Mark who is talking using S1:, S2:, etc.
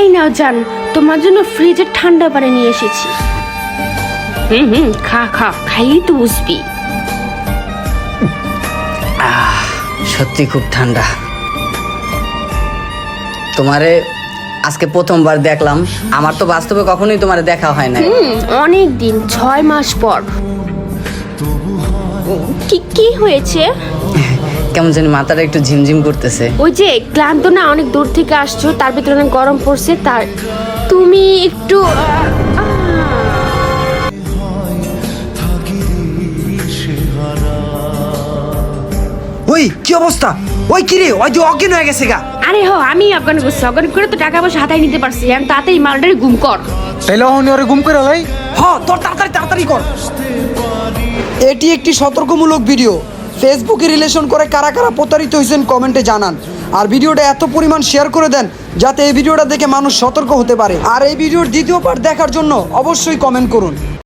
S1: এই নাও জান, তোমার জন্য ফ্রিজে ঠান্ডা পানি নিয়ে এসেছি। খা খা, খাইলেই তো বুঝবি।
S2: সত্যি খুব ঠান্ডা। তোমারে আজকে প্রথমবার দেখলাম। আমার তো বাস্তবে কখনোই তোমারে দেখা হয় না।
S1: অনেক দিন, 6 মাস পর। কি হয়েছে?
S2: কেমন জানি মাথাটা একটু ঝিমঝিম করতেছে।
S1: ওই যে ক্লান্ত না, অনেক দূর থেকে আসছো, তার ভিতরে অনেক গরম পড়ছে, তার তুমি একটু
S3: ওই কি অবস্থা? ওই কি রে, ওই যে অজ্ঞান হয়ে গেছে গা।
S1: আরে আমি অজ্ঞান করছি, অজ্ঞান করে তো টাকা পয়সা হাতায় নিতে পারছি। এখন তাড়াতাড়ি মালটারে গুম কর।
S4: তাইলে অহনি ওরে গুম করে লাই।
S3: তোর তাড়াতাড়ি কর। এটি একটি সতর্কমূলক ভিডিও। ফেসবুকে রিলেশন করে কারা কারা প্রতারিত হয়েছেন কমেন্টে জানান। আর ভিডিওটা এত পরিমাণ শেয়ার করে দেন যাতে এই ভিডিওটা দেখে মানুষ সতর্ক হতে পারে। আর এই ভিডিওর দ্বিতীয় পার্ট দেখার জন্য অবশ্যই কমেন্ট করুন।